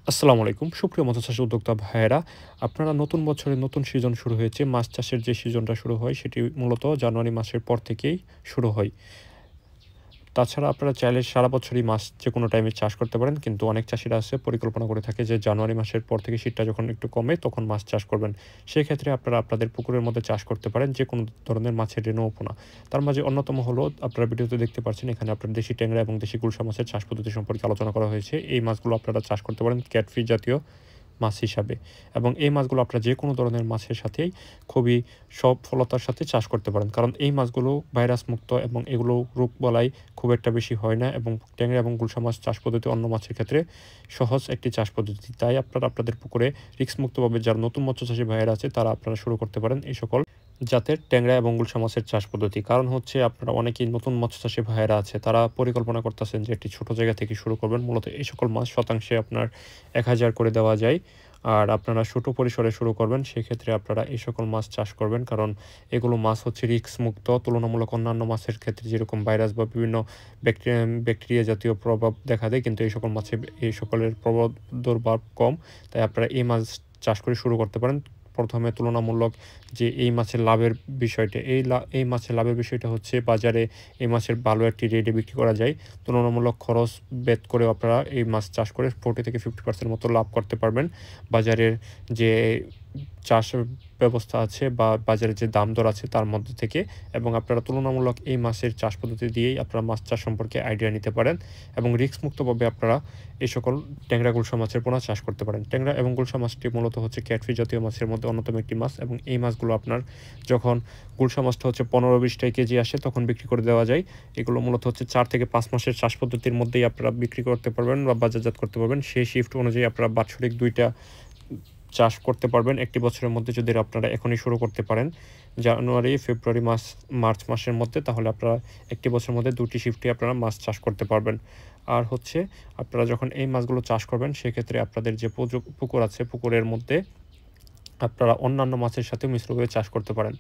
আসসালামু আলাইকুম সুপ্রিয় মৎস্য চাষী উদ্যোক্তা ভাইয়েরা, আপনারা নতুন বছরের নতুন সিজন শুরু হয়েছে। মাছ চাষের যে সিজনটা শুরু হয় সেটি মূলত জানুয়ারি মাসের পর থেকেই শুরু হয়। তাছাড়া আপনারা চাইলে সারা বছরই মাছ যেকোনো টাইমে চাষ করতে পারেন। কিন্তু অনেক চাষীরা আছে পরিকল্পনা করে থাকে যে জানুয়ারি মাসের পর থেকে শীতটা যখন একটু কমে তখন মাছ চাষ করবেন। সেক্ষেত্রে আপনারা আপনাদের পুকুরের মধ্যে চাষ করতে পারেন যেকোনো ধরনের মাছের রেণু ও পোনা। তার মাঝে অন্যতম হলো আপনারা ভিডিওতে দেখতে পাচ্ছেন এখানে আপনার দেশি ট্যাংরা এবং দেশি গুলশা মাছের চাষ পদ্ধতি সম্পর্কে আলোচনা করা হয়েছে। এই মাছগুলো আপনারা চাষ করতে পারেন ক্যাটফিশ জাতীয় মাছ হিসাবে, এবং এই মাছগুলো আপনারা যে কোনো ধরনের মাছের সাথেই খুবই সফলতার সাথে চাষ করতে পারেন, কারণ এই মাছগুলো ভাইরাস মুক্ত এবং এগুলো রোগবালাই খুব একটা বেশি হয় না, এবং ট্যাংরা এবং গুলশা মাছ চাষ পদ্ধতি অন্য মাছের ক্ষেত্রে সহজ একটি চাষ পদ্ধতি। তাই আপনারা আপনাদের পুকুরে রিস্কমুক্তভাবে যারা নতুন মৎস্য চাষী ভাইয়েরা আছে তারা আপনারা শুরু করতে পারেন এই সকল জাতের ট্যাংরা এবং গুলশা মাছের চাষ পদ্ধতি। কারণ হচ্ছে আপনারা অনেকেই নতুন মৎস্য চাষী ভাইয়েরা আছে তারা পরিকল্পনা করতেছেন যে একটি ছোট জায়গা থেকে শুরু করবেন। মূলত এই সকল মাছ শতাংশে আপনার 1000 করে দেওয়া যায়। আর আপনারা ছোট পরিসরে শুরু করবেন সেক্ষেত্রে আপনারা এই সকল মাছ চাষ করবেন, কারণ এগুলো মাছ হচ্ছে রিস্ক মুক্ত তুলনামূলক অন্যান্য মাছের ক্ষেত্রে যেরকম ভাইরাস বা বিভিন্ন ব্যাকটেরিয়া জাতীয় প্রভাব দেখা দেয়, কিন্তু এই সকল মাছে এই সকলের প্রভাব কম। তাই আপনারা এই মাছ চাষ করে শুরু করতে পারেন। প্রথমে তুলনামূলক যে এই মাছের লাভের বিষয়টা, এই মাছের লাভের বিষয়টা হচ্ছে বাজারে এই মাছের ভালো একটি রেটে বিক্রি করা যায়। তুলনামূলক খরচ ভেদ করে আপনারা এই মাছ চাষ করে 40 থেকে 50% মতো লাভ করতে পারবেন। বাজারের যে চাষ ব্যবস্থা আছে বা বাজারে যে দাম দর আছে তার মধ্যে থেকে, এবং আপনারা তুলনামূলক এই মাছের চাষ পদ্ধতি দিয়েই আপনারা মাছ চাষ সম্পর্কে আইডিয়া নিতে পারেন, এবং রিস্ক মুক্তভাবে আপনারা এই সকল ট্যাংরা গুলশা মাছের পোনা চাষ করতে পারেন। ট্যাংরা এবং গুলশা মাছটি মূলত হচ্ছে ক্যাটফিশ জাতীয় মাছের মধ্যে অন্যতম একটি মাছ, এবং এই মাছগুলো আপনার যখন গুলশা মাছটা হচ্ছে 15-20 কেজি আসে তখন বিক্রি করে দেওয়া যায়। এগুলো মূলত হচ্ছে 4 থেকে 5 মাসের চাষ পদ্ধতির মধ্যেই আপনারা বিক্রি করতে পারবেন বা বাজারজাত করতে পারবেন। সেই শিফট অনুযায়ী আপনারা বাৎসরিক 2টা চাষ করতে পারবেন একটি বছরের মধ্যে, যদি আপনারা এখনই শুরু করতে পারেন জানুয়ারি, ফেব্রুয়ারি, মার্চ মাসের মধ্যে, তাহলে আপনারা একটি বছরের মধ্যে 2টি শিফটে আপনারা মাছ চাষ করতে পারবেন। আর হচ্ছে আপনারা যখন এই মাছগুলো চাষ করবেন সেক্ষেত্রে আপনাদের যে পুকুর আছে পুকুরের মধ্যে আপনারা অন্যান্য মাছের সাথে মিশ্রভাবে চাষ করতে পারেন।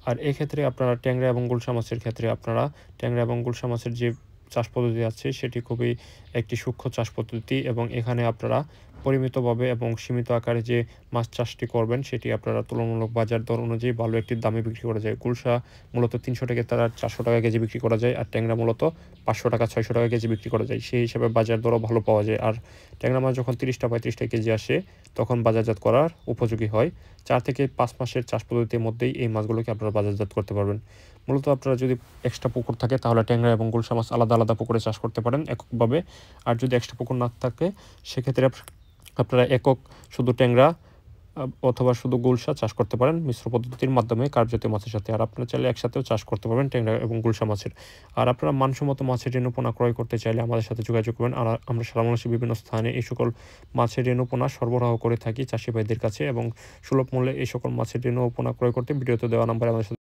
আর এক্ষেত্রে আপনারা ট্যাংরা এবং গুলশা মাছের ক্ষেত্রে আপনারা ট্যাংরা এবং গুলশা মাছের যে চাষ পদ্ধতি আছে সেটি খুবই একটি সূক্ষ্ম চাষ পদ্ধতি, এবং এখানে আপনারা পরিমিতভাবে এবং সীমিত আকারে যে মাছ চাষটি করবেন সেটি আপনারা তুলনামূলক বাজার দর অনুযায়ী ভালো একটি দামে বিক্রি করা যায়। গুলশা মূলত 300 থেকে তারা 400 টাকা কেজি বিক্রি করা যায়, আর ট্যাংরা মূলত 500 টাকা 600 টাকা কেজি বিক্রি করা যায়। সেই হিসাবে বাজার দরও ভালো পাওয়া যায়। আর ট্যাংরা মাছ যখন 30টা 35টা কেজি আসে তখন বাজারজাত করার উপযোগী হয়। 4 থেকে 5 মাসের চাষ পদ্ধতির মধ্যেই এই মাছগুলোকে আপনারা বাজারজাত করতে পারবেন। মূলত আপনারা যদি এক্সট্রা পুকুর থাকে তাহলে ট্যাংরা এবং গুলশা মাছ আলাদা আলাদা পুকুরে চাষ করতে পারেন এককভাবে। আর যদি এক্সট্রা পুকুর না থাকে সেক্ষেত্রে আপনারা একক শুধু ট্যাংরা অথবা শুধু গুলশা চাষ করতে পারেন মিশ্র পদ্ধতির মাধ্যমে কার্প জাতীয় মাছের সাথে। আর আপনারা চাইলে একসাথেও চাষ করতে পারবেন ট্যাংরা এবং গুলশা মাছের। আর আপনারা মানসম্মত মাছের রেণুপোনা ক্রয় করতে চাইলে আমাদের সাথে যোগাযোগ করবেন। আর আমরা সারা বাংলাদেশের বিভিন্ন স্থানে এই সকল মাছের রেণুপোনা সরবরাহ করে থাকি চাষি ভাইদের কাছে, এবং সুলভ মূল্যে এই সকল মাছের রেণুপোনা ক্রয় করতে ভিডিওতে দেওয়া নাম্বারে আমাদের সাথে